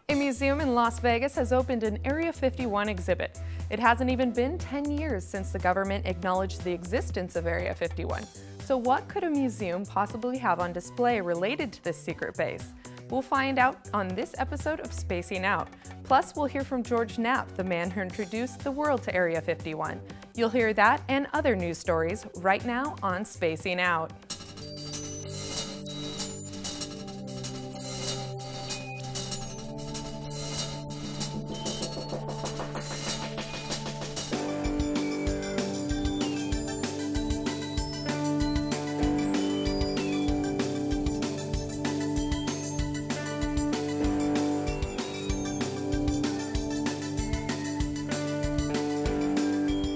A museum in Las Vegas has opened an Area 51 exhibit. It hasn't even been 10 years since the government acknowledged the existence of Area 51. So what could a museum possibly have on display related to this secret base? We'll find out on this episode of Spacing Out. Plus, we'll hear from George Knapp, the man who introduced the world to Area 51. You'll hear that and other news stories right now on Spacing Out.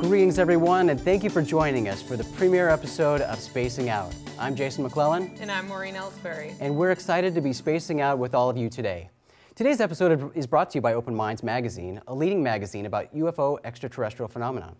Greetings everyone, and thank you for joining us for the premiere episode of Spacing Out. I'm Jason McClellan. And I'm Maureen Ellsbury. And we're excited to be spacing out with all of you today. Today's episode is brought to you by Open Minds Magazine, a leading magazine about UFO extraterrestrial phenomena.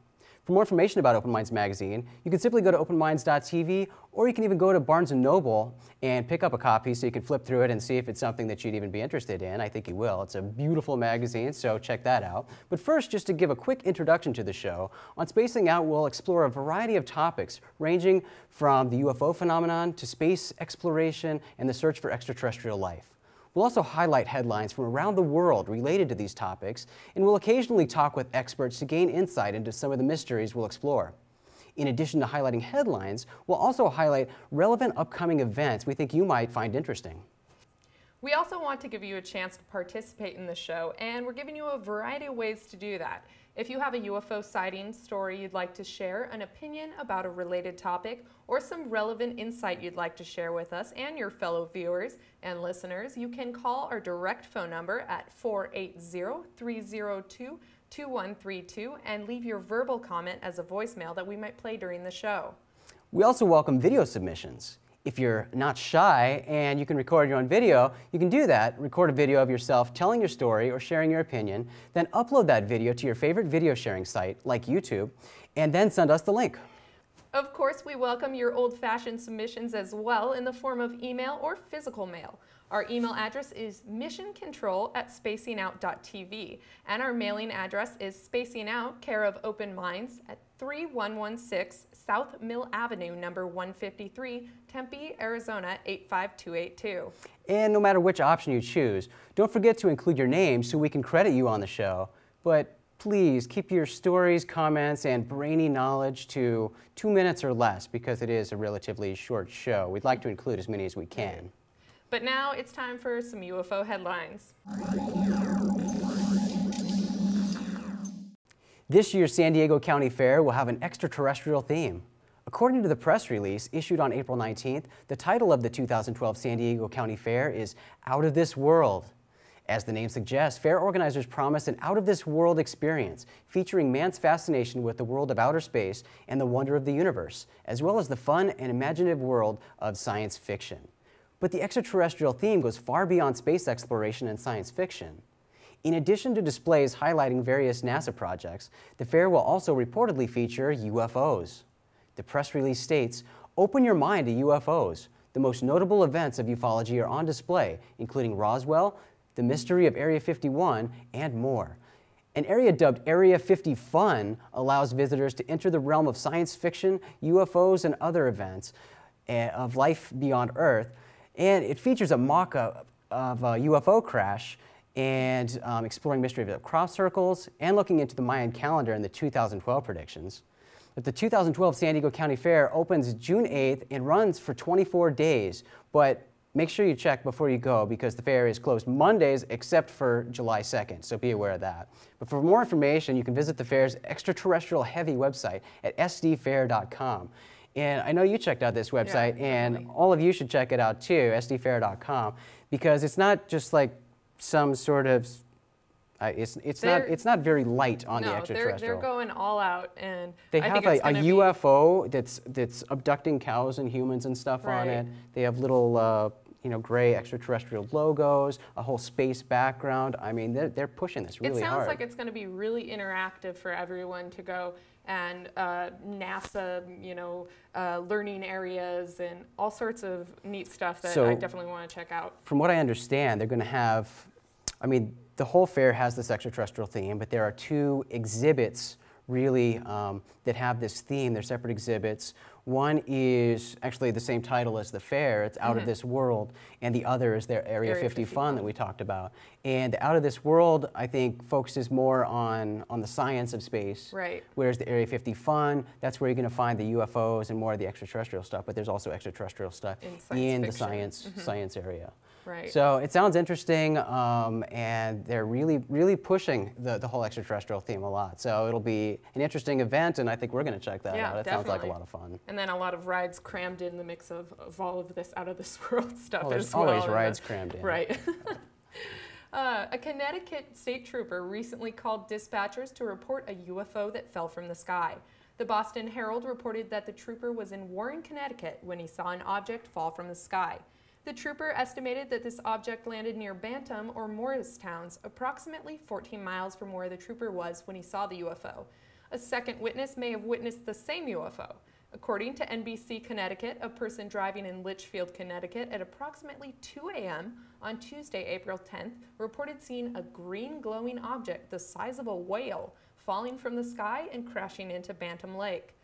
For more information about Open Minds Magazine, you can simply go to openminds.tv, or you can even go to Barnes & Noble and pick up a copy so you can flip through it and see if it's something that you'd even be interested in. I think you will. It's a beautiful magazine, so check that out. But first, just to give a quick introduction to the show, on Spacing Out, we'll explore a variety of topics ranging from the UFO phenomenon to space exploration and the search for extraterrestrial life. We'll also highlight headlines from around the world related to these topics, and we'll occasionally talk with experts to gain insight into some of the mysteries we'll explore. In addition to highlighting headlines, we'll also highlight relevant upcoming events we think you might find interesting. We also want to give you a chance to participate in the show, and we're giving you a variety of ways to do that. If you have a UFO sighting story you'd like to share, an opinion about a related topic, or some relevant insight you'd like to share with us and your fellow viewers and listeners, you can call our direct phone number at 480-302-2132 and leave your verbal comment as a voicemail that we might play during the show. We also welcome video submissions. If you're not shy and you can record your own video, you can do that. Record a video of yourself telling your story or sharing your opinion, then upload that video to your favorite video sharing site, like YouTube, and then send us the link. Of course, we welcome your old-fashioned submissions as well in the form of email or physical mail. Our email address is missioncontrol@spacingout.tv, and our mailing address is Spacing Out, care of Open Minds, at 3116 South Mill Avenue, number 153, Tempe, Arizona 85282. And no matter which option you choose, don't forget to include your name so we can credit you on the show. But please keep your stories, comments, and brainy knowledge to 2 minutes or less, because it is a relatively short show. We'd like to include as many as we can. But now it's time for some UFO headlines. This year's San Diego County Fair will have an extraterrestrial theme. According to the press release issued on April 19th, the title of the 2012 San Diego County Fair is Out of This World. As the name suggests, fair organizers promise an out-of-this-world experience featuring man's fascination with the world of outer space and the wonder of the universe, as well as the fun and imaginative world of science fiction. But the extraterrestrial theme goes far beyond space exploration and science fiction. In addition to displays highlighting various NASA projects, the fair will also reportedly feature UFOs. The press release states, "Open your mind to UFOs. The most notable events of ufology are on display, including Roswell, the mystery of Area 51, and more." An area dubbed Area 50 Fun allows visitors to enter the realm of science fiction, UFOs, and other events of life beyond Earth. And it features a mock-up of a UFO crash and exploring mystery of crop circles and looking into the Mayan calendar and the 2012 predictions. But the 2012 San Diego County Fair opens June 8th and runs for 24 days. But make sure you check before you go, because the fair is closed Mondays except for July 2nd, so be aware of that. But for more information, you can visit the fair's extraterrestrial heavy website at sdfair.com. And I know you checked out this website, and all of you should check it out too, sdfair.com, because it's not just like some sort of, it's not very light on the extraterrestrial. They're going all out, and they have a UFO that's abducting cows and humans and stuff on it. They have little gray extraterrestrial logos, a whole space background. I mean, they're pushing this really hard. It sounds like it's going to be really interactive for everyone to go, and NASA, learning areas and all sorts of neat stuff that I definitely want to check out. From what I understand, they're going to have, I mean, the whole fair has this extraterrestrial theme, but there are two exhibits really that have this theme. They're separate exhibits. One is actually the same title as the fair, it's Out of This World, and the other is their Area 50 Fun that we talked about. And Out of This World, I think, focuses more on the science of space, right, whereas the Area 50 Fun, that's where you're going to find the UFOs and more of the extraterrestrial stuff, but there's also extraterrestrial stuff in the science area. Right. So it sounds interesting, and they're really pushing the whole extraterrestrial theme a lot. So it'll be an interesting event, and I think we're going to check that out. It sounds like a lot of fun. And then a lot of rides crammed in the mix of all of this out of this world stuff there's as well. Always rides crammed in. Right. A Connecticut state trooper recently called dispatchers to report a UFO that fell from the sky. The Boston Herald reported that the trooper was in Warren, Connecticut when he saw an object fall from the sky. The trooper estimated that this object landed near Bantam or Morristown, approximately 14 miles from where the trooper was when he saw the UFO. A second witness may have witnessed the same UFO. According to NBC Connecticut, a person driving in Litchfield, Connecticut at approximately 2 a.m. on Tuesday, April 10th, reported seeing a green glowing object the size of a whale falling from the sky and crashing into Bantam Lake.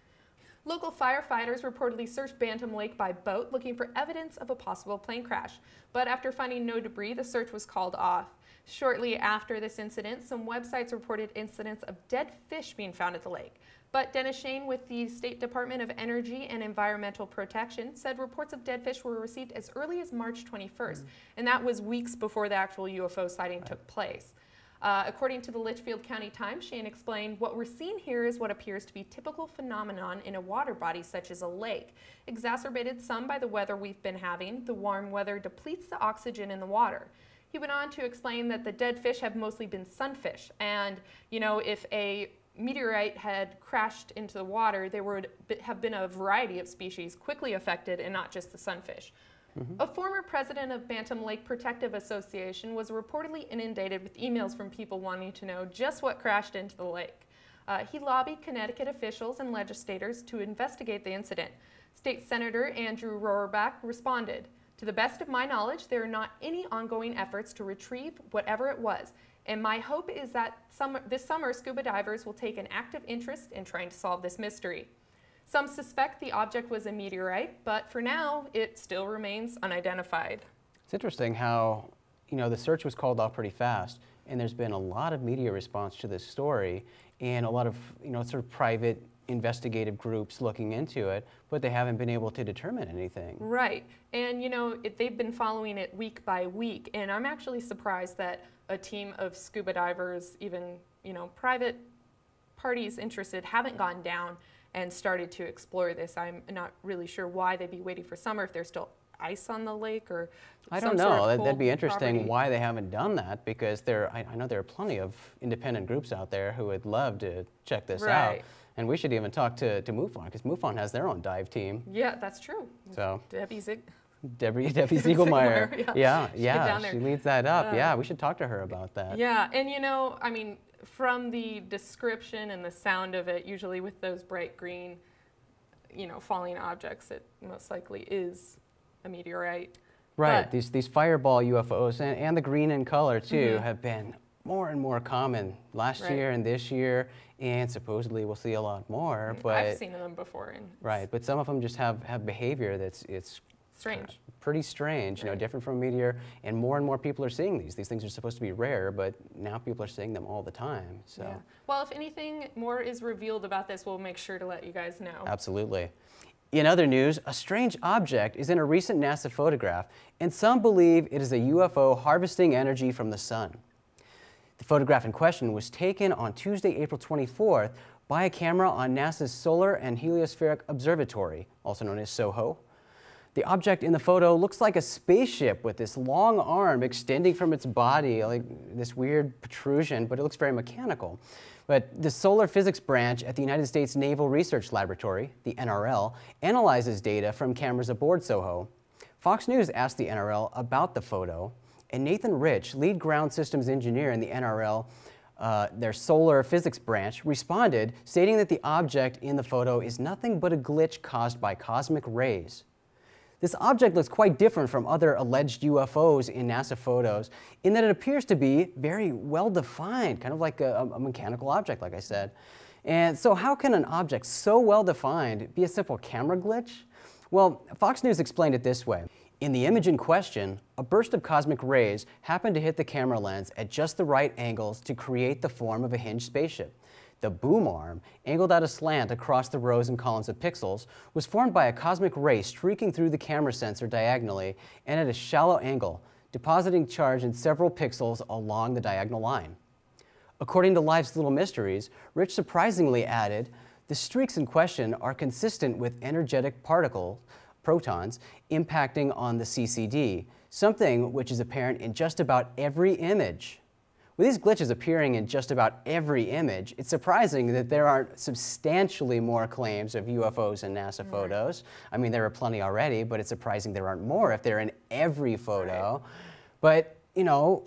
Local firefighters reportedly searched Bantam Lake by boat looking for evidence of a possible plane crash, but after finding no debris, the search was called off. Shortly after this incident, some websites reported incidents of dead fish being found at the lake. But Dennis Shane with the State Department of Energy and Environmental Protection said reports of dead fish were received as early as March 21st, and that was weeks before the actual UFO sighting took place. According to the Litchfield County Times, Shane explained, "What we're seeing here is what appears to be typical phenomenon in a water body such as a lake, exacerbated some by the weather we've been having. The warm weather depletes the oxygen in the water." He went on to explain that the dead fish have mostly been sunfish, and if a meteorite had crashed into the water, there would have been a variety of species quickly affected and not just the sunfish. A former president of Bantam Lake Protective Association was reportedly inundated with emails from people wanting to know just what crashed into the lake. He lobbied Connecticut officials and legislators to investigate the incident. State Senator Andrew Rohrabaugh responded, "To the best of my knowledge, there are not any ongoing efforts to retrieve whatever it was, and my hope is that this summer scuba divers will take an active interest in trying to solve this mystery." Some suspect the object was a meteorite, but for now, it still remains unidentified. It's interesting how, the search was called off pretty fast, and there's been a lot of media response to this story, and a lot of, sort of private investigative groups looking into it, but they haven't been able to determine anything. Right, and they've been following it week by week, and I'm actually surprised that a team of scuba divers, even, private parties interested, haven't gone down and started to explore this. I'm not really sure why they'd be waiting for summer if there's still ice on the lake or I don't know. That'd be interesting why they haven't done that, because I know there are plenty of independent groups out there who would love to check this out. And we should even talk to MUFON, because MUFON has their own dive team. Yeah, that's true. So Debbie Ziegelmeyer. Yeah, she leads that up. Yeah, we should talk to her about that. Yeah, and from the description and the sound of it, usually with those bright green, falling objects, it most likely is a meteorite. Right, but these fireball UFOs and the green in color too have been more and more common last year and this year, and supposedly we'll see a lot more. But I've seen them before. Right, but some of them just have behavior it's strange. Pretty strange, different from a meteor, and more people are seeing these. These things are supposed to be rare, but now people are seeing them all the time. So. Yeah. Well, if anything more is revealed about this, we'll make sure to let you guys know. Absolutely. In other news, a strange object is in a recent NASA photograph, and some believe it is a UFO harvesting energy from the sun. The photograph in question was taken on Tuesday, April 24th, by a camera on NASA's Solar and Heliospheric Observatory, also known as SOHO. The object in the photo looks like a spaceship with this long arm extending from its body, like this weird protrusion, but it looks very mechanical. But the Solar Physics Branch at the United States Naval Research Laboratory, the NRL, analyzes data from cameras aboard SOHO. Fox News asked the NRL about the photo, and Nathan Rich, lead ground systems engineer in the NRL, their Solar Physics Branch, responded, stating that the object in the photo is nothing but a glitch caused by cosmic rays. This object looks quite different from other alleged UFOs in NASA photos in that it appears to be very well defined, kind of like a mechanical object, like I said. And so how can an object so well defined be a simple camera glitch? Well, Fox News explained it this way. In the image in question, a burst of cosmic rays happened to hit the camera lens at just the right angles to create the form of a hinged spaceship. The boom arm, angled at a slant across the rows and columns of pixels, was formed by a cosmic ray streaking through the camera sensor diagonally and at a shallow angle, depositing charge in several pixels along the diagonal line. According to Life's Little Mysteries, Rich surprisingly added, the streaks in question are consistent with energetic particles, protons, impacting on the CCD, something which is apparent in just about every image. With these glitches appearing in just about every image, it's surprising that there aren't substantially more claims of UFOs in NASA photos. I mean, there are plenty already, but it's surprising there aren't more if they're in every photo. Right. But, you know,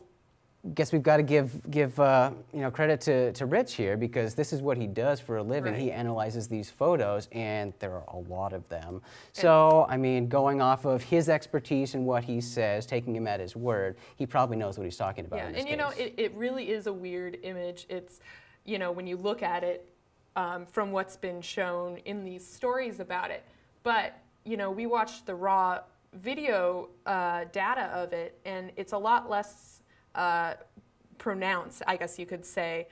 guess we've got to give credit to Rich here, because this is what he does for a living. Right. He analyzes these photos, and there are a lot of them. So, I mean, going off of his expertise and what he says, taking him at his word, he probably knows what he's talking about. Yeah, in this case. You know, it really is a weird image. It's, you know, when you look at it from what's been shown in these stories about it. But, you know, we watched the raw video data of it, and it's a lot less pronounced, I guess you could say,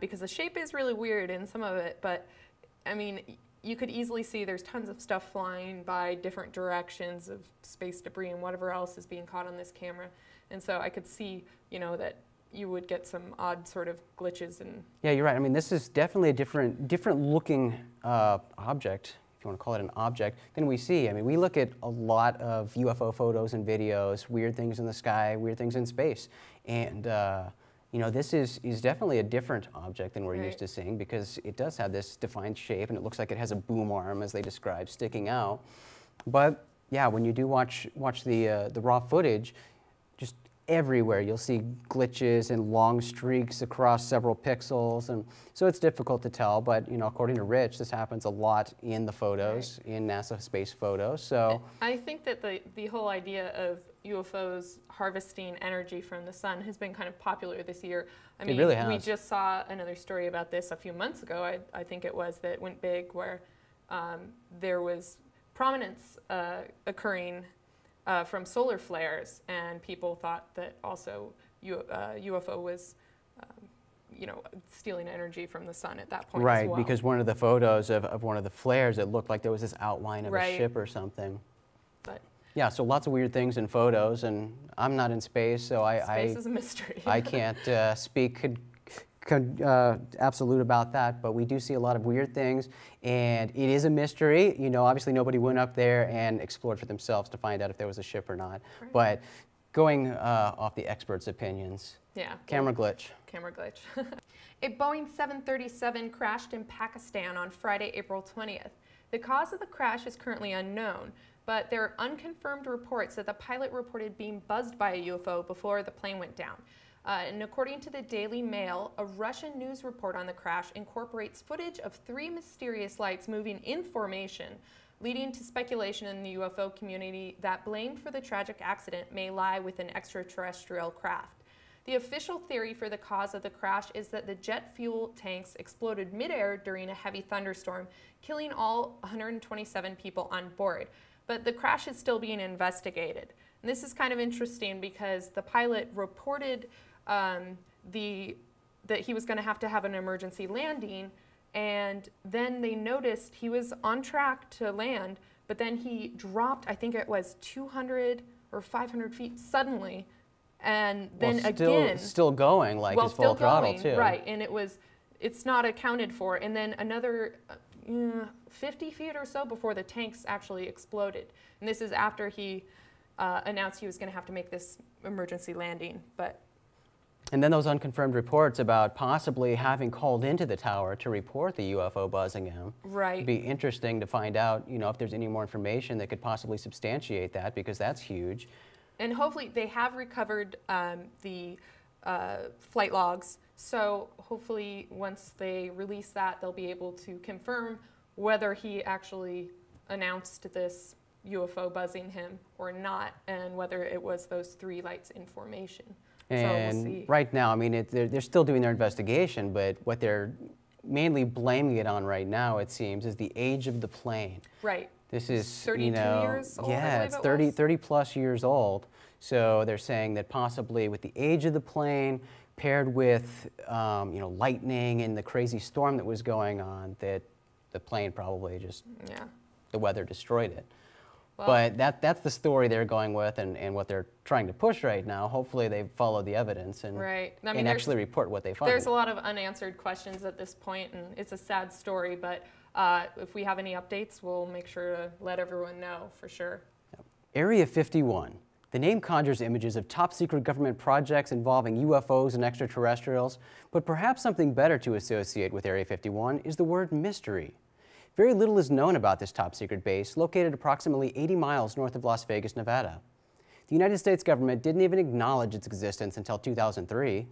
because the shape is really weird in some of it, but I mean, you could easily see there's tons of stuff flying by different directions of space debris and whatever else is being caught on this camera. And so I could see, you know, that you would get some odd sort of glitches. And yeah, you're right. I mean, this is definitely a different looking object, if you want to call it an object, than we see. I mean, we look at a lot of UFO photos and videos, weird things in the sky, weird things in space. And, you know, this is definitely a different object than we're used to seeing, because it does have this defined shape, and it looks like it has a boom arm, as they describe, sticking out. But, yeah, when you do watch the raw footage, just everywhere you'll see glitches and long streaks across several pixels, and so it's difficult to tell. But you know, according to Rich, this happens a lot in the photos, in NASA space photos. So I think that the whole idea of UFOs harvesting energy from the sun has been kind of popular this year. I mean, it really has. We just saw another story about this a few months ago. I think it was, that went big, where there was prominence occurring from solar flares, and people thought that also UFO was, you know, stealing energy from the sun at that point. Right, as well. Because one of the photos of one of the flares, it looked like there was this outline of a ship or something. But yeah, so lots of weird things in photos, and I'm not in space, so space is a mystery. I can't speak absolute about that, but we do see a lot of weird things, and it is a mystery. You know, obviously nobody went up there and explored for themselves to find out if there was a ship or not. Right. But going off the experts' opinions, camera glitch. Camera glitch. A Boeing 737 crashed in Pakistan on Friday, April 20th. The cause of the crash is currently unknown, but there are unconfirmed reports that the pilot reported being buzzed by a UFO before the plane went down. And according to the Daily Mail, a Russian news report on the crash incorporates footage of 3 mysterious lights moving in formation, leading to speculation in the UFO community that blame for the tragic accident may lie with an extraterrestrial craft. The official theory for the cause of the crash is that the jet fuel tanks exploded midair during a heavy thunderstorm, killing all 127 people on board. But the crash is still being investigated. And this is kind of interesting, because the pilot reported that he was going to have an emergency landing, and then they noticed he was on track to land, but then he dropped, I think it was 200 or 500 feet suddenly, and then still going, like his full throttle too. Right, and it's not accounted for, and then another 50 feet or so before the tanks actually exploded. And this is after he announced he was going to have to make this emergency landing. And then those unconfirmed reports about possibly having called into the tower to report the UFO buzzing him. Right. It'd be interesting to find out, you know, if there's any more information that could possibly substantiate that, because that's huge. And hopefully they have recovered the flight logs. So hopefully once they release that, they'll be able to confirm whether he actually announced this UFO buzzing him or not, and whether it was those 3 lights in formation. And so we'll see. Right now, I mean, they're still doing their investigation, but what they're mainly blaming it on right now, it seems, is the age of the plane. Right. This is, 32 years old, yeah, it's 30 plus years old. So they're saying that possibly with the age of the plane, paired with lightning and the crazy storm that was going on, that the plane probably just, the weather destroyed it. Well, but that's the story they're going with and what they're trying to push right now. Hopefully they follow the evidence and, and actually report what they find. There's a lot of unanswered questions at this point, and it's a sad story, but if we have any updates, we'll make sure to let everyone know for sure. Yep. Area 51. The name conjures images of top-secret government projects involving UFOs and extraterrestrials, but perhaps something better to associate with Area 51 is the word mystery. Very little is known about this top-secret base, located approximately 80 miles north of Las Vegas, Nevada. The United States government didn't even acknowledge its existence until 2003.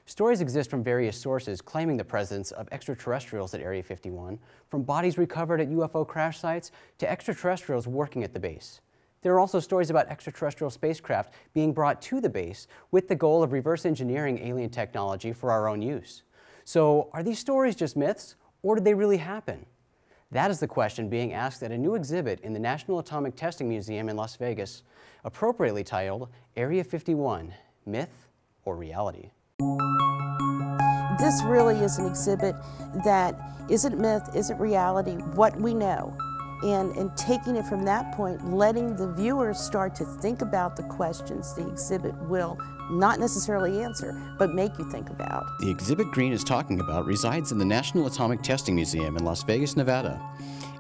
Stories exist from various sources claiming the presence of extraterrestrials at Area 51, from bodies recovered at UFO crash sites to extraterrestrials working at the base. There are also stories about extraterrestrial spacecraft being brought to the base with the goal of reverse engineering alien technology for our own use. So, are these stories just myths, or did they really happen? That is the question being asked at a new exhibit in the National Atomic Testing Museum in Las Vegas, appropriately titled Area 51, Myth or Reality? This really is an exhibit that isn't myth, isn't reality, what we know. And taking it from that point, letting the viewers start to think about the questions the exhibit will not necessarily answer, but make you think about. The exhibit Green is talking about resides in the National Atomic Testing Museum in Las Vegas, Nevada.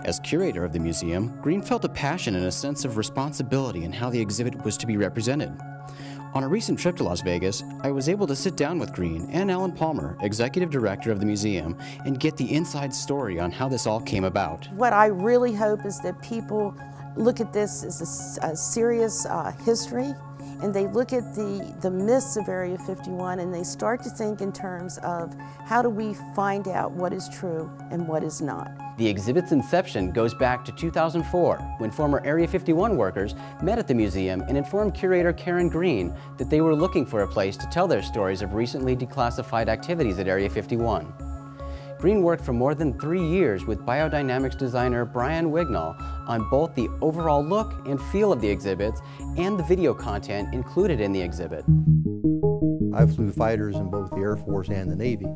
As curator of the museum, Green felt a passion and a sense of responsibility in how the exhibit was to be represented. On a recent trip to Las Vegas, I was able to sit down with Green and Alan Palmer, executive director of the museum, and get the inside story on how this all came about. What I really hope is that people look at this as a serious history, and they look at the myths of Area 51 and they start to think in terms of how do we find out what is true and what is not. The exhibit's inception goes back to 2004, when former Area 51 workers met at the museum and informed curator Karen Green that they were looking for a place to tell their stories of recently declassified activities at Area 51. Green worked for more than 3 years with biodynamics designer Brian Wignall on both the overall look and feel of the exhibits and the video content included in the exhibit. I flew fighters in both the Air Force and the Navy,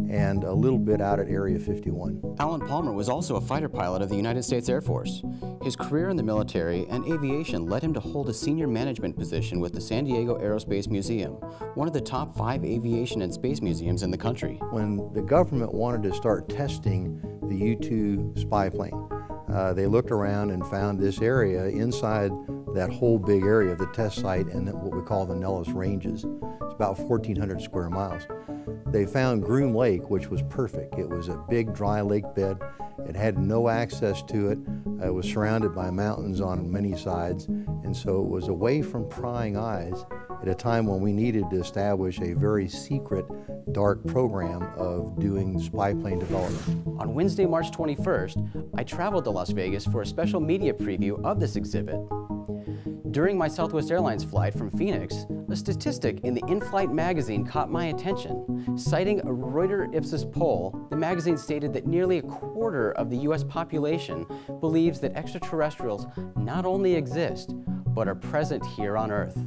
and a little bit out at Area 51. Alan Palmer was also a fighter pilot of the United States Air Force. His career in the military and aviation led him to hold a senior management position with the San Diego Aerospace Museum, one of the top 5 aviation and space museums in the country. When the government wanted to start testing the U-2 spy plane, they looked around and found this area inside that whole big area of the test site and what we call the Nellis Ranges. It's about 1,400 square miles. They found Groom Lake, which was perfect. It was a big dry lake bed. It had no access to it. It was surrounded by mountains on many sides, and so it was away from prying eyes at a time when we needed to establish a very secret, dark program of doing spy plane development. On Wednesday, March 21st, I traveled to Las Vegas for a special media preview of this exhibit. During my Southwest Airlines flight from Phoenix, a statistic in the In-Flight magazine caught my attention. Citing a Reuters Ipsos poll, the magazine stated that nearly a quarter of the U.S. population believes that extraterrestrials not only exist, but are present here on Earth.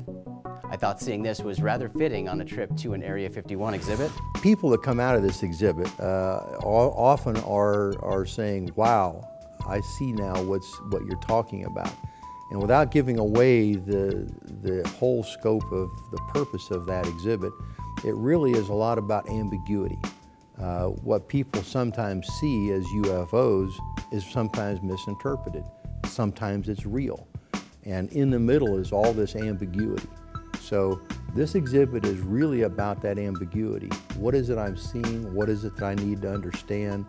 I thought seeing this was rather fitting on a trip to an Area 51 exhibit. People that come out of this exhibit often are saying, wow, I see now what you're talking about. And without giving away the whole scope of the purpose of that exhibit, it really is a lot about ambiguity. What people sometimes see as UFOs is sometimes misinterpreted. Sometimes it's real. And in the middle is all this ambiguity. So this exhibit is really about that ambiguity. What is it I'm seeing? What is it that I need to understand?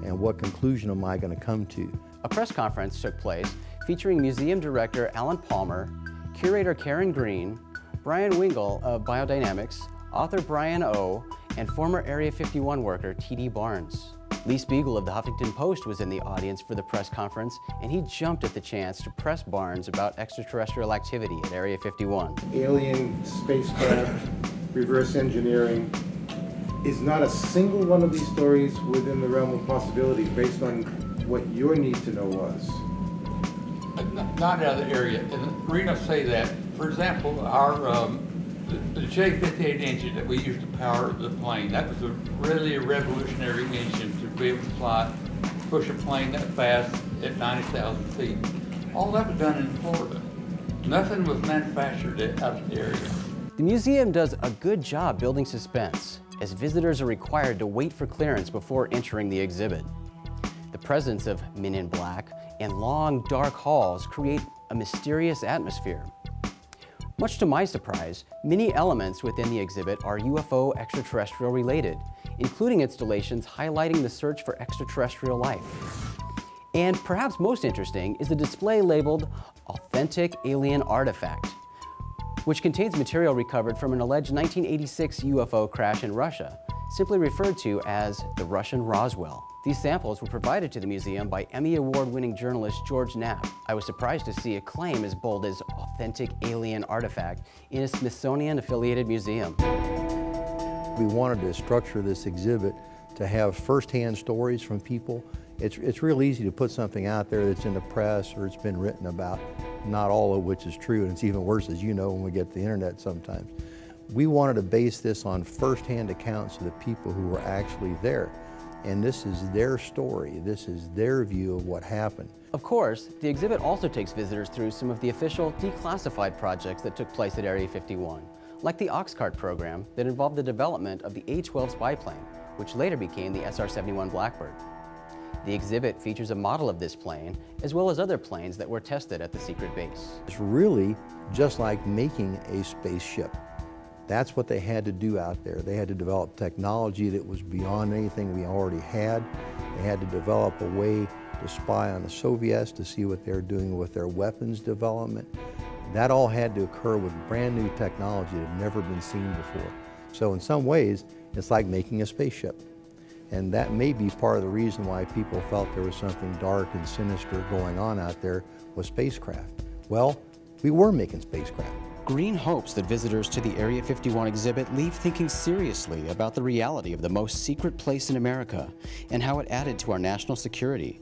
And what conclusion am I going to come to? A press conference took place featuring museum director Alan Palmer, curator Karen Green, Brian Wignall of Biodynamics, author Brian O., and former Area 51 worker T.D. Barnes. Lee Spiegel of the Huffington Post was in the audience for the press conference, and he jumped at the chance to press Barnes about extraterrestrial activity at Area 51. Alien spacecraft, reverse engineering. Is not a single one of these stories within the realm of possibility based on what your need to know was? Not out of the area. And the reason I say that, for example, our the J-58 engine that we used to power the plane, that was really a revolutionary engine to be able to fly, push a plane that fast at 90,000 feet. All that was done in Florida. Nothing was manufactured out of the area. The museum does a good job building suspense, as visitors are required to wait for clearance before entering the exhibit. The presence of men in black and long, dark halls create a mysterious atmosphere. Much to my surprise, many elements within the exhibit are UFO extraterrestrial related, including installations highlighting the search for extraterrestrial life. And perhaps most interesting is the display labeled Authentic Alien Artifact, which contains material recovered from an alleged 1986 UFO crash in Russia, simply referred to as the Russian Roswell. These samples were provided to the museum by Emmy Award-winning journalist George Knapp. I was surprised to see a claim as bold as Authentic Alien Artifact in a Smithsonian-affiliated museum. We wanted to structure this exhibit to have first-hand stories from people. It's real easy to put something out there that's in the press or it's been written about, not all of which is true, and it's even worse, as you know, when we get the internet sometimes. We wanted to base this on first-hand accounts of the people who were actually there. And this is their story. This is their view of what happened. Of course, the exhibit also takes visitors through some of the official declassified projects that took place at Area 51, like the Oxcart program that involved the development of the A-12 spy plane, which later became the SR-71 Blackbird. The exhibit features a model of this plane, as well as other planes that were tested at the secret base. It's really just like making a spaceship. That's what they had to do out there. They had to develop technology that was beyond anything we already had. They had to develop a way to spy on the Soviets to see what they're doing with their weapons development. That all had to occur with brand new technology that had never been seen before. So in some ways, it's like making a spaceship. And that may be part of the reason why people felt there was something dark and sinister going on out there with spacecraft. Well, we were making spacecraft. Green hopes that visitors to the Area 51 exhibit leave thinking seriously about the reality of the most secret place in America and how it added to our national security.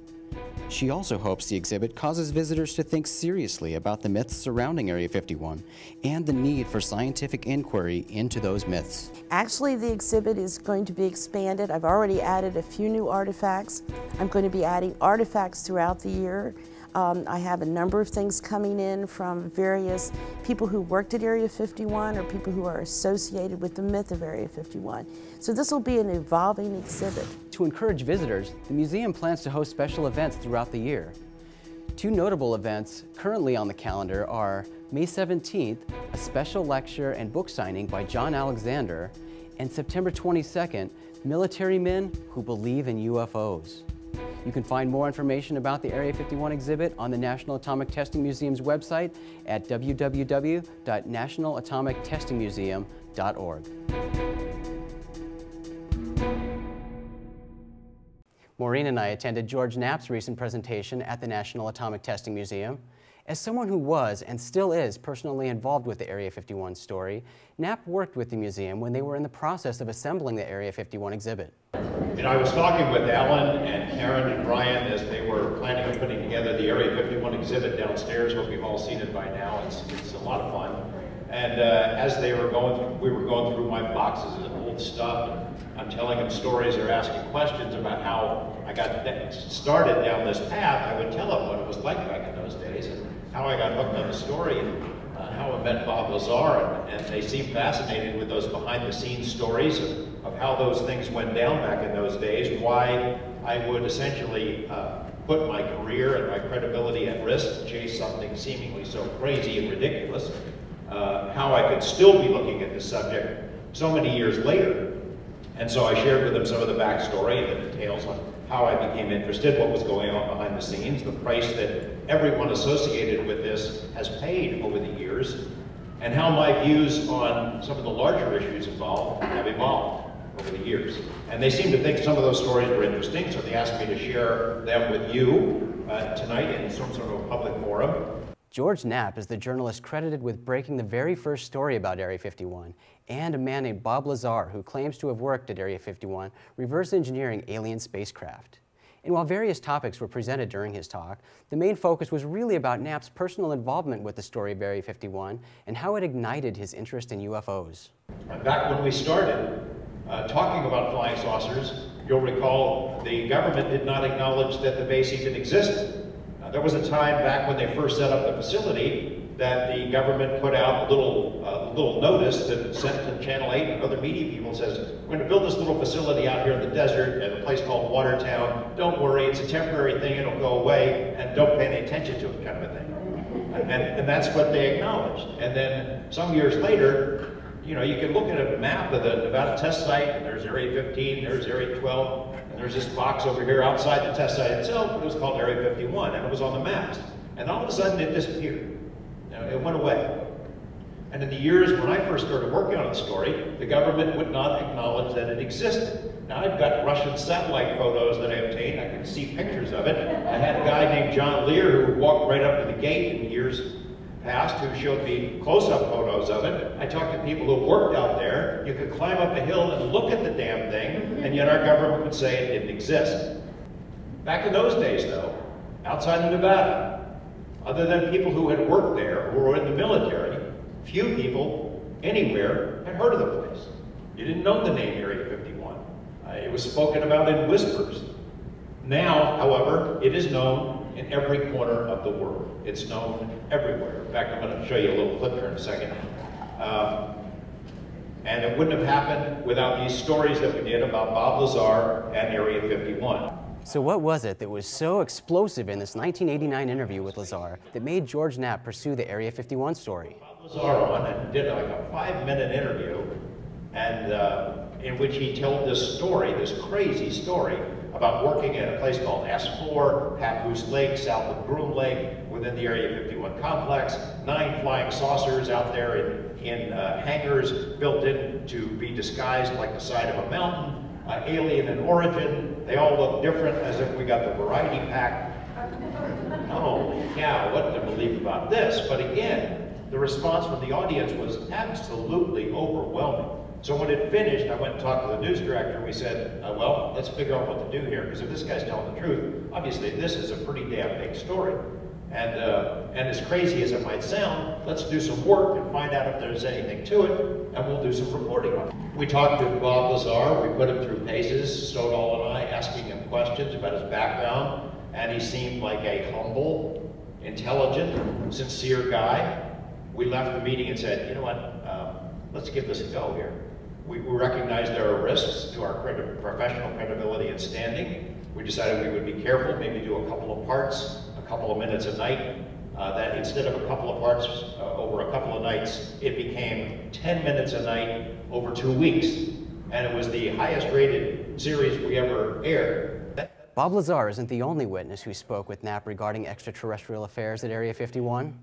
She also hopes the exhibit causes visitors to think seriously about the myths surrounding Area 51 and the need for scientific inquiry into those myths. Actually, the exhibit is going to be expanded. I've already added a few new artifacts. I'm going to be adding artifacts throughout the year. I have a number of things coming in from various people who worked at Area 51 or people who are associated with the myth of Area 51. So this will be an evolving exhibit. To encourage visitors, the museum plans to host special events throughout the year. Two notable events currently on the calendar are May 17th, a special lecture and book signing by John Alexander, and September 22nd, Military Men Who Believe in UFOs. You can find more information about the Area 51 exhibit on the National Atomic Testing Museum's website at www.nationalatomictestingmuseum.org. Maureen and I attended George Knapp's recent presentation at the National Atomic Testing Museum. As someone who was and still is personally involved with the Area 51 story, Knapp worked with the museum when they were in the process of assembling the Area 51 exhibit. And I was talking with Alan and Karen and Brian as they were planning on putting together the Area 51 exhibit downstairs. Hope you've all seen it by now. It's a lot of fun. And as they were we were going through my boxes of old stuff. And I'm telling them stories or asking questions about how I got started down this path. I would tell them what it was like back in those days and how I got hooked on the story and how I met Bob Lazar. And they seemed fascinated with those behind-the-scenes stories of how those things went down back in those days, why I would essentially put my career and my credibility at risk to chase something seemingly so crazy and ridiculous, how I could still be looking at this subject so many years later. And so I shared with them some of the backstory and the details on how I became interested, what was going on behind the scenes, the price that everyone associated with this has paid over the years, and how my views on some of the larger issues involved have evolved over the years. And they seemed to think some of those stories were interesting, so they asked me to share them with you tonight in some sort of a public forum. George Knapp is the journalist credited with breaking the very first story about Area 51, and a man named Bob Lazar, who claims to have worked at Area 51, reverse engineering alien spacecraft. And while various topics were presented during his talk, the main focus was really about Knapp's personal involvement with the story of Area 51 and how it ignited his interest in UFOs. Back when we started talking about flying saucers, you'll recall the government did not acknowledge that the base even existed. There was a time back when they first set up the facility that the government put out a little notice that sent to Channel 8 and other media people, says, we're going to build this little facility out here in the desert at a place called Watertown. Don't worry, it's a temporary thing, it'll go away, and don't pay any attention to it, kind of a thing. And that's what they acknowledged. And then some years later, you know, you can look at a map of the Nevada test site, and there's Area 15, there's Area 12, and there's this box over here outside the test site itself, but it was called Area 51, and it was on the maps. And all of a sudden it disappeared. You know, it went away. And in the years when I first started working on the story, the government would not acknowledge that it existed. Now I've got Russian satellite photos that I obtained. I can see pictures of it. I had a guy named John Lear who walked right up to the gate in years past who showed me close-up photos of it. I talked to people who worked out there. You could climb up a hill and look at the damn thing, and yet our government would say it didn't exist. Back in those days, though, outside of Nevada, other than people who had worked there or were in the military, few people anywhere had heard of the place. You didn't know the name Area 51. It was spoken about in whispers. Now, however, it is known in every corner of the world. It's known everywhere. In fact, I'm going to show you a little clip here in a second. And it wouldn't have happened without these stories that we did about Bob Lazar and Area 51. So what was it that was so explosive in this 1989 interview with Lazar that made George Knapp pursue the Area 51 story? Bob Lazar on and did like a 5-minute interview, and in which he told this story, this crazy story, about working at a place called S4, Papoose Lake, south of Groom Lake, within the Area 51 complex, 9 flying saucers out there in hangars built in to be disguised like the side of a mountain, alien in origin. They all look different, as if we got the variety pack. Holy cow, what to believe about this? But again, the response from the audience was absolutely overwhelming. So when it finished, I went and talked to the news director, and we said, well, let's figure out what to do here, because if this guy's telling the truth, obviously this is a pretty damn big story. And as crazy as it might sound, let's do some work and find out if there's anything to it, and we'll do some reporting on it. We talked to Bob Lazar, we put him through paces, Stodall and I, asking him questions about his background, and he seemed like a humble, intelligent, sincere guy. We left the meeting and said, you know what, let's give this a go here. We recognize there are risks to our professional credibility and standing. We decided we would be careful, maybe do a couple of parts, a couple of minutes a night. That instead of a couple of parts over a couple of nights, it became 10 minutes a night over 2 weeks. And it was the highest rated series we ever aired. Bob Lazar isn't the only witness who spoke with Knapp regarding extraterrestrial affairs at Area 51.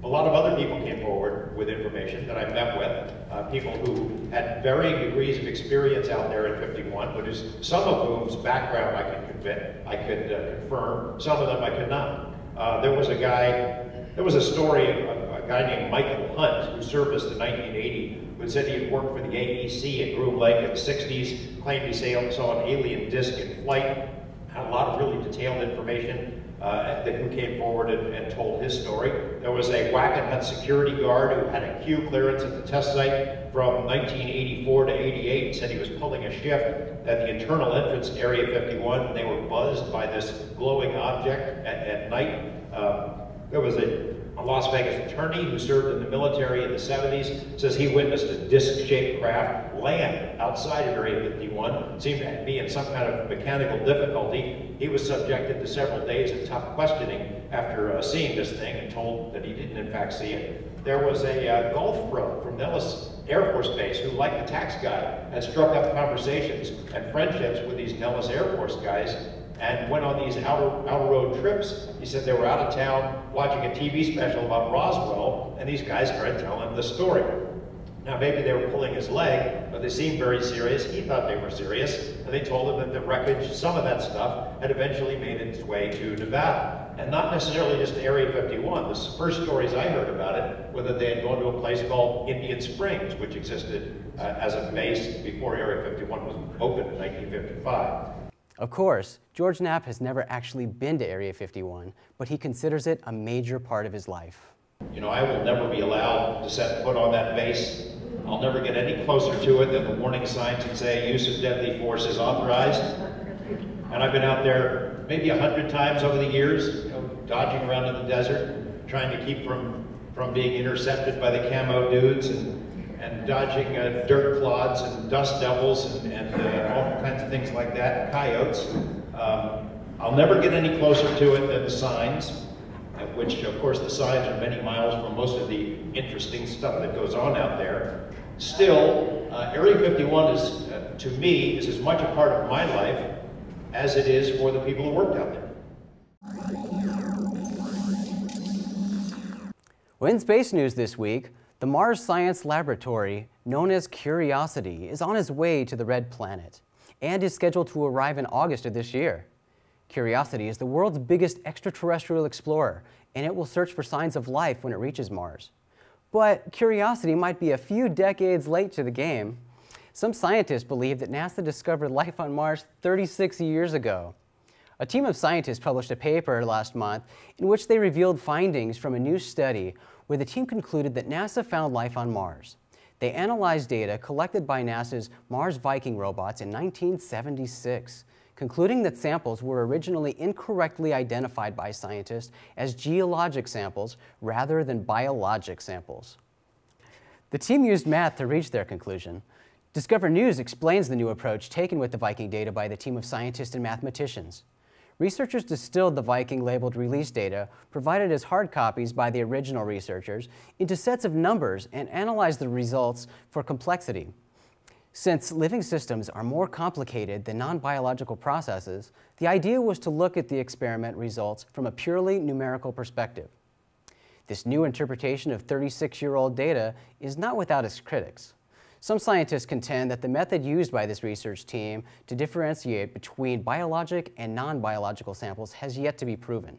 A lot of other people came forward with information that I met with, people who had varying degrees of experience out there in 51, but some of whom's background I could confirm, some of them I could not. There was a story of a guy named Michael Hunt who serviced in 1980, who said he had worked for the AEC at Groom Lake in the 60s, claimed he saw an alien disc in flight, had a lot of really detailed information. Who came forward and told his story. There was a Wackenhut security guard who had a Q clearance at the test site from 1984 to 88, said he was pulling a shift at the internal entrance to Area 51. They were buzzed by this glowing object at night. There was a Las Vegas attorney who served in the military in the 70s, says he witnessed a disc-shaped craft land outside of Area 51, seemed to be in some kind of mechanical difficulty. He was subjected to several days of tough questioning after seeing this thing and told that he didn't in fact see it. There was a golf pro from Nellis Air Force Base who, like the tax guy, had struck up conversations and friendships with these Nellis Air Force guys and went on these outer road trips. He said they were out of town watching a TV special about Roswell, and these guys started telling him the story. Now maybe they were pulling his leg, but they seemed very serious. He thought they were serious, and they told him that the wreckage, some of that stuff, had eventually made its way to Nevada. And not necessarily just to Area 51. The first stories I heard about it were that they had gone to a place called Indian Springs, which existed as a base before Area 51 was opened in 1955. Of course, George Knapp has never actually been to Area 51, but he considers it a major part of his life. You know, I will never be allowed to set foot on that base. I'll never get any closer to it than the warning signs that say use of deadly force is authorized. And I've been out there maybe 100 times over the years, you know, dodging around in the desert, trying to keep from being intercepted by the camo dudes, and dodging dirt clods and dust devils and all kinds of things like that, coyotes. I'll never get any closer to it than the signs, which of course the signs are many miles from most of the interesting stuff that goes on out there. Still, Area 51 is, to me, is as much a part of my life as it is for the people who worked out there. Well, in space news this week, the Mars Science Laboratory, known as Curiosity, is on its way to the Red Planet and is scheduled to arrive in August of this year. Curiosity is the world's biggest extraterrestrial explorer, and it will search for signs of life when it reaches Mars. But Curiosity might be a few decades late to the game. Some scientists believe that NASA discovered life on Mars 36 years ago. A team of scientists published a paper last month in which they revealed findings from a new study where the team concluded that NASA found life on Mars. They analyzed data collected by NASA's Mars Viking robots in 1976, concluding that samples were originally incorrectly identified by scientists as geologic samples rather than biologic samples. The team used math to reach their conclusion. Discover News explains the new approach taken with the Viking data by the team of scientists and mathematicians. Researchers distilled the Viking-labeled release data, provided as hard copies by the original researchers, into sets of numbers and analyzed the results for complexity. Since living systems are more complicated than non-biological processes, the idea was to look at the experiment results from a purely numerical perspective. This new interpretation of 36-year-old data is not without its critics. Some scientists contend that the method used by this research team to differentiate between biologic and non-biological samples has yet to be proven.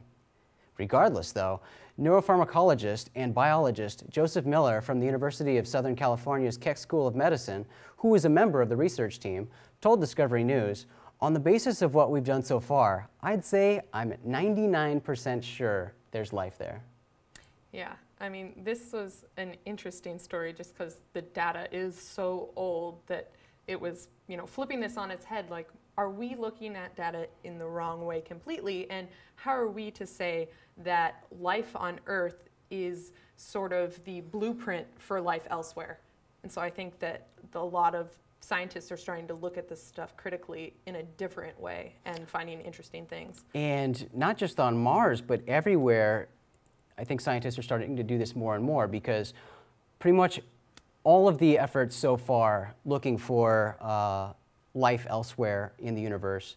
Regardless, though, neuropharmacologist and biologist Joseph Miller from the University of Southern California's Keck School of Medicine, who is a member of the research team, told Discovery News, "On the basis of what we've done so far, I'd say I'm 99% sure there's life there." Yeah, I mean, this was an interesting story just because the data is so old that it was, you know, flipping this on its head, like, are we looking at data in the wrong way completely? And how are we to say that life on Earth is sort of the blueprint for life elsewhere? And so I think that a lot of scientists are starting to look at this stuff critically in a different way and finding interesting things. And not just on Mars, but everywhere. I think scientists are starting to do this more and more because pretty much all of the efforts so far looking for life elsewhere in the universe,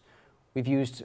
we've used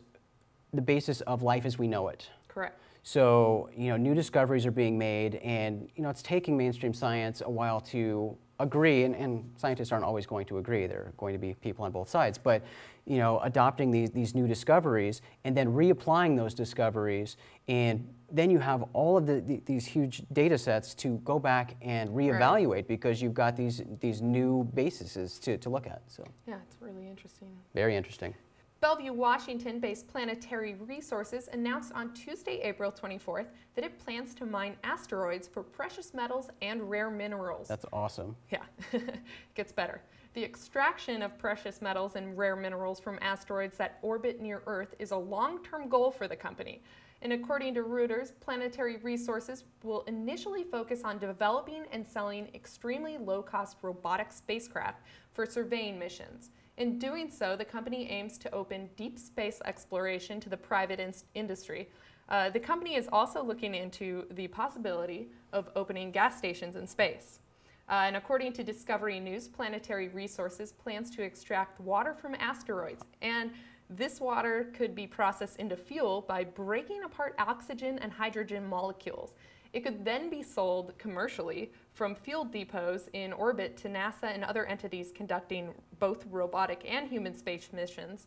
the basis of life as we know it. Correct. So, you know, new discoveries are being made, and, you know, it's taking mainstream science a while to agree, and scientists aren't always going to agree. There are going to be people on both sides, but, you know, adopting these new discoveries and then reapplying those discoveries, and then you have all of these huge data sets to go back and reevaluate, right, because you've got these new bases to look at. So yeah, it's really interesting. Very interesting. Bellevue, Washington-based Planetary Resources announced on Tuesday, April 24th, that it plans to mine asteroids for precious metals and rare minerals. That's awesome. Yeah, it gets better. The extraction of precious metals and rare minerals from asteroids that orbit near Earth is a long-term goal for the company. And according to Reuters, Planetary Resources will initially focus on developing and selling extremely low-cost robotic spacecraft for surveying missions. In doing so, the company aims to open deep space exploration to the private industry. The company is also looking into the possibility of opening gas stations in space. And according to Discovery News, Planetary Resources plans to extract water from asteroids, and this water could be processed into fuel by breaking apart oxygen and hydrogen molecules. It could then be sold commercially from fuel depots in orbit to NASA and other entities conducting both robotic and human space missions,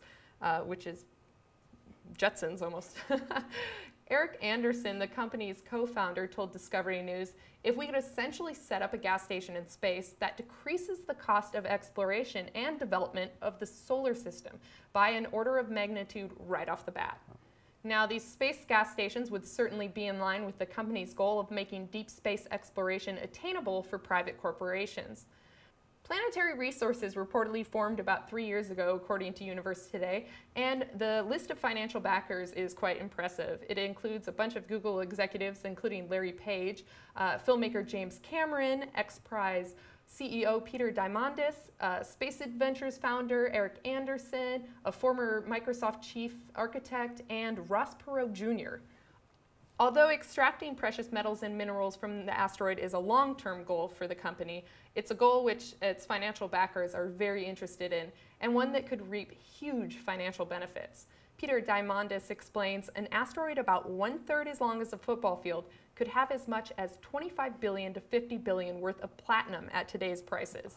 which is Jetsons almost. Eric Anderson, the company's co-founder, told Discovery News, if we could essentially set up a gas station in space, that decreases the cost of exploration and development of the solar system by an order of magnitude right off the bat. Now, these space gas stations would certainly be in line with the company's goal of making deep space exploration attainable for private corporations. Planetary Resources reportedly formed about 3 years ago, according to Universe Today, and the list of financial backers is quite impressive. It includes a bunch of Google executives, including Larry Page, filmmaker James Cameron, XPRIZE CEO Peter Diamandis, Space Adventures founder Eric Anderson, a former Microsoft chief architect, and Ross Perot Jr. Although extracting precious metals and minerals from the asteroid is a long-term goal for the company, it's a goal which its financial backers are very interested in, and one that could reap huge financial benefits. Peter Diamandis explains an asteroid about 1/3 as long as a football field could have as much as $25 billion to $50 billion worth of platinum at today's prices.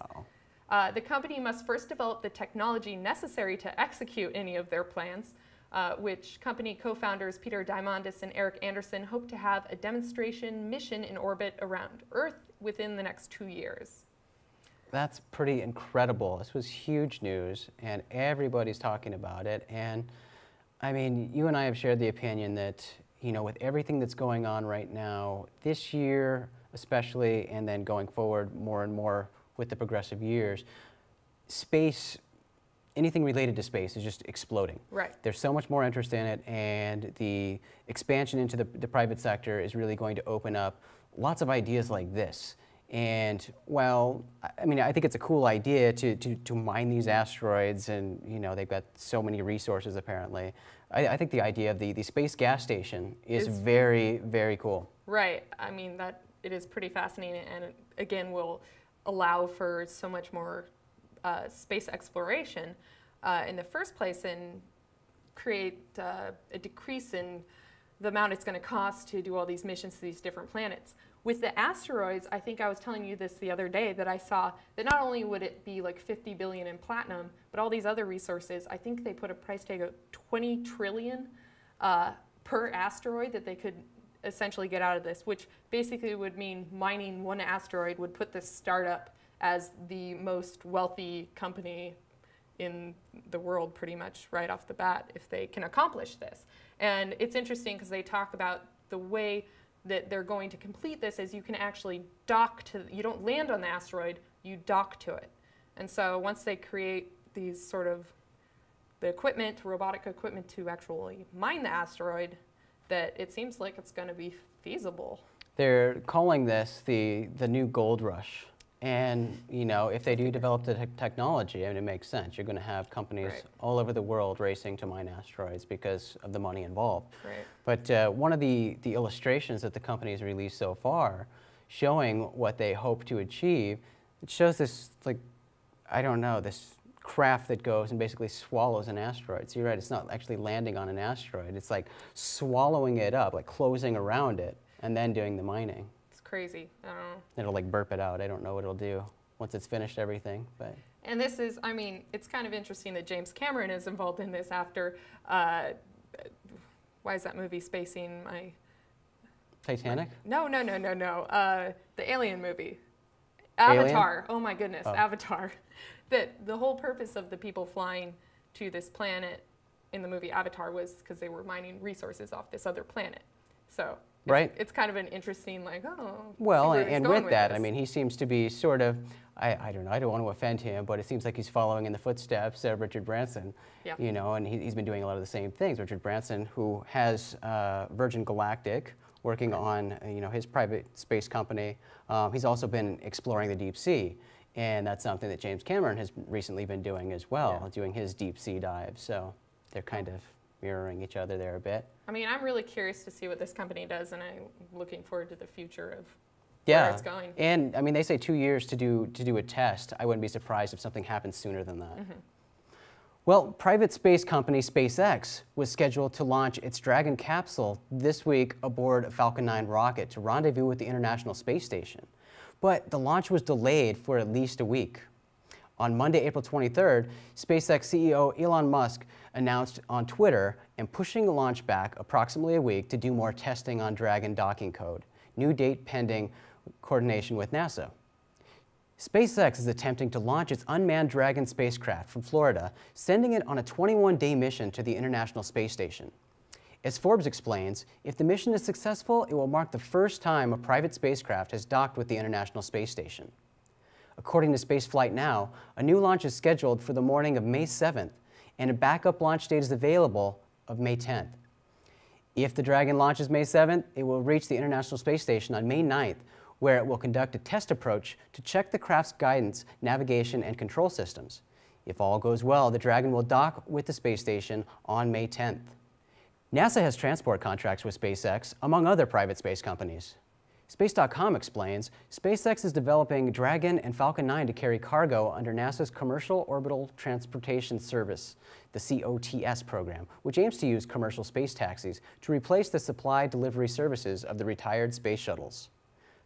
The company must first develop the technology necessary to execute any of their plans, which company co-founders Peter Diamandis and Eric Anderson hope to have a demonstration mission in orbit around Earth within the next 2 years. That's pretty incredible. This was huge news, and everybody's talking about it. And I mean, you and I have shared the opinion that, you know, with everything that's going on right now, this year especially, and then going forward more and more with the progressive years, space, anything related to space is just exploding. Right. There's so much more interest in it, and the expansion into the private sector is really going to open up lots of ideas like this. And well, I mean, I think it's a cool idea to mine these asteroids, and you know, they've got so many resources apparently. I think the idea of the space gas station is very, very cool. Right. I mean, that it is pretty fascinating, and it, again, will allow for so much more space exploration in the first place, and create a decrease in the amount it's going to cost to do all these missions to these different planets. With the asteroids, I think I was telling you this the other day, that I saw that not only would it be like 50 billion in platinum, but all these other resources, I think they put a price tag of 20 trillion per asteroid that they could essentially get out of this, which basically would mean mining one asteroid would put this startup as the most wealthy company in the world pretty much right off the bat if they can accomplish this. And it's interesting because they talk about the way that they're going to complete this is you can actually dock to, you don't land on the asteroid, you dock to it. And so once they create these sort of the equipment, robotic equipment to actually mine the asteroid, that it seems like it's going to be feasible. They're calling this the new gold rush. And you know, if they do develop the technology, I mean, it makes sense. You're going to have companies all over the world racing to mine asteroids because of the money involved. Right. But one of the illustrations that the company has released so far, showing what they hope to achieve, it shows this, like, I don't know, this craft that goes and basically swallows an asteroid. So you're right, it's not actually landing on an asteroid. It's like swallowing it up, like closing around it, and then doing the mining. Crazy. I don't know. It'll like burp it out. I don't know what it'll do once it's finished everything. But and this is, I mean, it's kind of interesting that James Cameron is involved in this after, why is that movie spacing my... Titanic? No. The Alien movie. Avatar. Alien? Oh my goodness, Avatar. That the whole purpose of the people flying to this planet in the movie Avatar was because they were mining resources off this other planet. So it's kind of an interesting, like, oh. Well, and with that, I mean, he seems to be sort of, I don't know, I don't want to offend him, but it seems like he's following in the footsteps of Richard Branson, you know, and he's been doing a lot of the same things. Richard Branson, who has Virgin Galactic, working on, you know, his private space company. He's also been exploring the deep sea, and that's something that James Cameron has recently been doing as well, doing his deep sea dives. So they're kind of mirroring each other there a bit. I mean, I'm really curious to see what this company does, and I'm looking forward to the future of where it's going. And I mean, they say 2 years to do a test. I wouldn't be surprised if something happens sooner than that. Well, private space company SpaceX was scheduled to launch its Dragon capsule this week aboard a Falcon 9 rocket to rendezvous with the International Space Station. But the launch was delayed for at least a week. On Monday, April 23rd, SpaceX CEO Elon Musk announced on Twitter and pushing the launch back approximately a week to do more testing on Dragon docking code. New date pending coordination with NASA. SpaceX is attempting to launch its unmanned Dragon spacecraft from Florida, sending it on a 21-day mission to the International Space Station. As Forbes explains, if the mission is successful, it will mark the first time a private spacecraft has docked with the International Space Station. According to Spaceflight Now, a new launch is scheduled for the morning of May 7th, and a backup launch date is available of May 10th. If the Dragon launches May 7th, it will reach the International Space Station on May 9th, where it will conduct a test approach to check the craft's guidance, navigation, and control systems. If all goes well, the Dragon will dock with the space station on May 10th. NASA has transport contracts with SpaceX, among other private space companies. Space.com explains, SpaceX is developing Dragon and Falcon 9 to carry cargo under NASA's Commercial Orbital Transportation Service, the COTS program, which aims to use commercial space taxis to replace the supply delivery services of the retired space shuttles.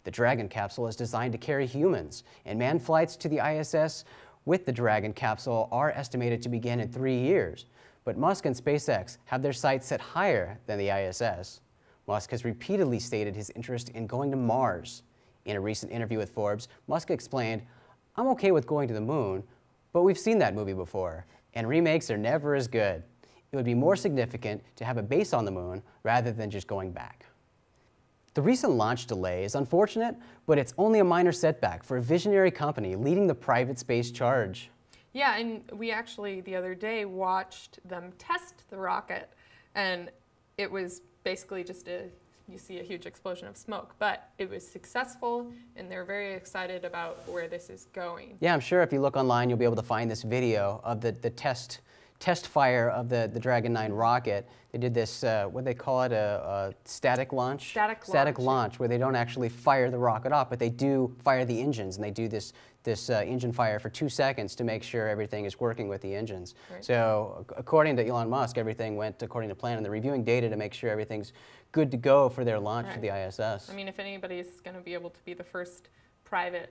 The Dragon capsule is designed to carry humans, and manned flights to the ISS with the Dragon capsule are estimated to begin in 3 years. But Musk and SpaceX have their sights set higher than the ISS. Musk has repeatedly stated his interest in going to Mars. In a recent interview with Forbes, Musk explained, "I'm okay with going to the moon, but we've seen that movie before, and remakes are never as good. It would be more significant to have a base on the moon rather than just going back." The recent launch delay is unfortunate, but it's only a minor setback for a visionary company leading the private space charge. Yeah, and we actually the other day watched them test the rocket, and it was basically just you see a huge explosion of smoke, but it was successful, and they're very excited about where this is going. Yeah, I'm sure if you look online, you'll be able to find this video of the test fire of the Dragon 9 rocket. They did this, what do they call it, a static launch? Static launch, where they don't actually fire the rocket off, but they do fire the engines, and they do this engine fire for 2 seconds to make sure everything is working with the engines. Right. So according to Elon Musk, everything went according to plan, and they're reviewing data to make sure everything's good to go for their launch to the ISS. I mean, if anybody's going to be able to be the first private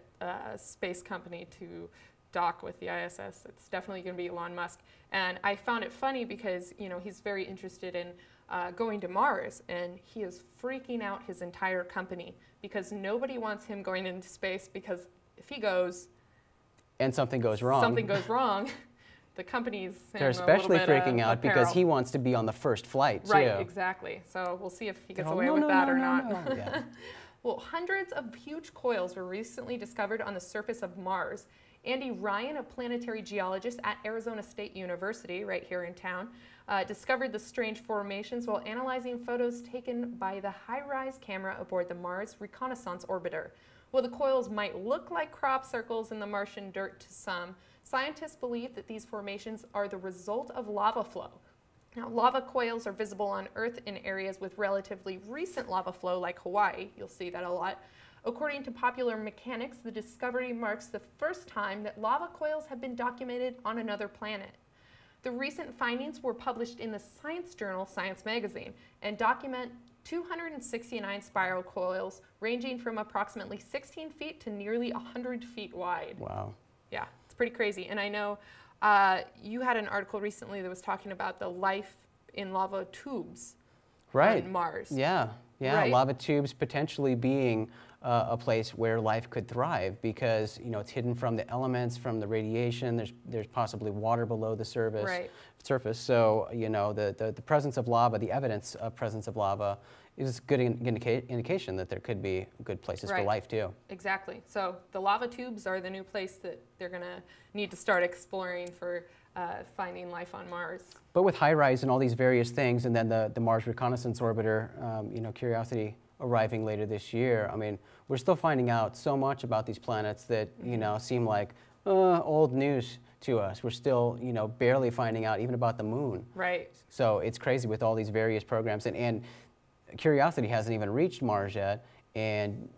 space company to dock with the ISS, it's definitely going to be Elon Musk. And I found it funny because, you know, he's very interested in going to Mars, and he is freaking out his entire company because nobody wants him going into space, because if he goes and something goes wrong, the company's they're especially freaking out because he wants to be on the first flight too. Right, exactly. So we'll see if he gets away with that or not. Yeah. Well, hundreds of huge coils were recently discovered on the surface of Mars. Andy Ryan, a planetary geologist at Arizona State University, right here in town, discovered the strange formations while analyzing photos taken by the HiRISE camera aboard the Mars Reconnaissance orbiter. While the coils might look like crop circles in the Martian dirt to some, scientists believe that these formations are the result of lava flow. Now, lava coils are visible on Earth in areas with relatively recent lava flow like Hawaii. You'll see that a lot. According to Popular Mechanics, the discovery marks the first time that lava coils have been documented on another planet. The recent findings were published in the science journal Science Magazine and document 269 spiral coils ranging from approximately 16 feet to nearly 100 feet wide. Wow. Yeah, it's pretty crazy. And I know you had an article recently that was talking about the life in lava tubes on Mars. Yeah, right? Lava tubes potentially being a place where life could thrive because, you know, it's hidden from the elements, from the radiation. There's possibly water below the surface. So, you know, the presence of lava, the evidence of presence of lava is a good indication that there could be good places for life too. Exactly. So the lava tubes are the new place that they're going to need to start exploring for finding life on Mars. But with HiRISE and all these various things, and then the Mars Reconnaissance orbiter, you know, Curiosity arriving later this year, I mean, we're still finding out so much about these planets that, you know, seem like old news to us. We're still, you know, barely finding out even about the moon. Right. So it's crazy with all these various programs, and Curiosity hasn't even reached Mars yet, and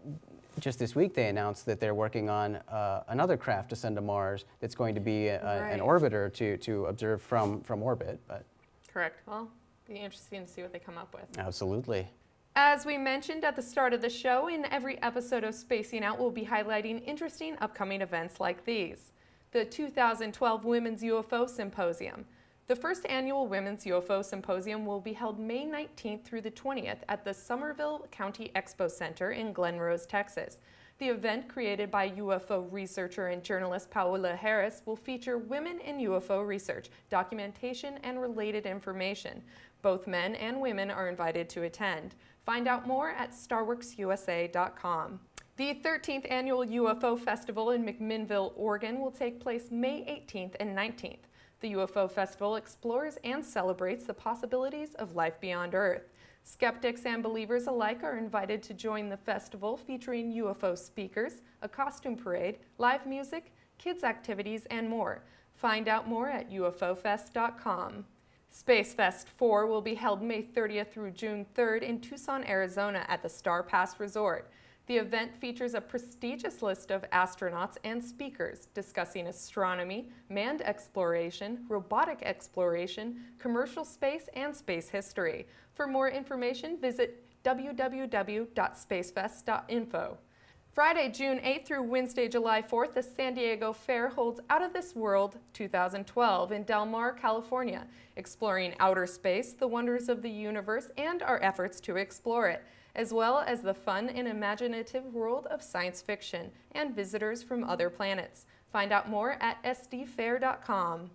just this week they announced that they're working on another craft to send to Mars that's going to be an orbiter to observe from orbit. But correct. Well, be interesting to see what they come up with. Absolutely. As we mentioned at the start of the show, in every episode of Spacing Out, we'll be highlighting interesting upcoming events like these. The 2012 Women's UFO Symposium. The first annual Women's UFO Symposium will be held May 19th through the 20th at the Somerville County Expo Center in Glen Rose, Texas. The event, created by UFO researcher and journalist Paola Harris, will feature women in UFO research, documentation, and related information. Both men and women are invited to attend. Find out more at starworksusa.com. The 13th Annual UFO Festival in McMinnville, Oregon will take place May 18th and 19th. The UFO Festival explores and celebrates the possibilities of life beyond Earth. Skeptics and believers alike are invited to join the festival, featuring UFO speakers, a costume parade, live music, kids' activities, and more. Find out more at ufofest.com. Space Fest 4 will be held May 30th through June 3rd in Tucson, Arizona at the Star Pass Resort. The event features a prestigious list of astronauts and speakers discussing astronomy, manned exploration, robotic exploration, commercial space, and space history. For more information, visit www.spacefest.info. Friday, June 8th through Wednesday, July 4th, the San Diego Fair holds Out of This World 2012 in Del Mar, California, exploring outer space, the wonders of the universe, and our efforts to explore it, as well as the fun and imaginative world of science fiction and visitors from other planets. Find out more at sdfair.com.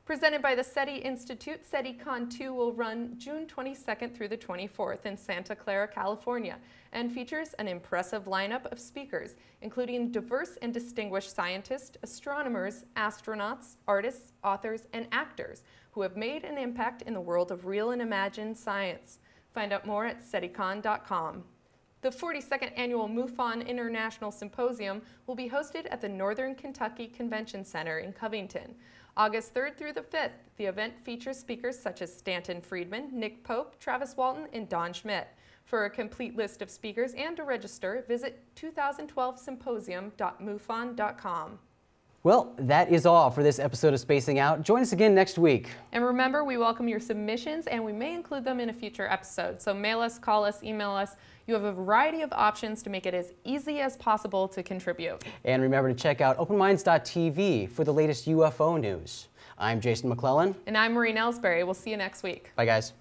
Presented by the SETI Institute, SETICon 2 will run June 22nd through the 24th in Santa Clara, California, and features an impressive lineup of speakers, including diverse and distinguished scientists, astronomers, astronauts, artists, authors, and actors who have made an impact in the world of real and imagined science. Find out more at SETICon.com. The 42nd Annual MUFON International Symposium will be hosted at the Northern Kentucky Convention Center in Covington. August 3rd through the 5th, the event features speakers such as Stanton Friedman, Nick Pope, Travis Walton, and Don Schmidt. For a complete list of speakers and to register, visit 2012symposium.mufon.com. Well, that is all for this episode of Spacing Out. Join us again next week. And remember, we welcome your submissions, and we may include them in a future episode. So mail us, call us, email us. You have a variety of options to make it as easy as possible to contribute. And remember to check out openminds.tv for the latest UFO news. I'm Jason McClellan. And I'm Maureen Ellsbury. We'll see you next week. Bye, guys.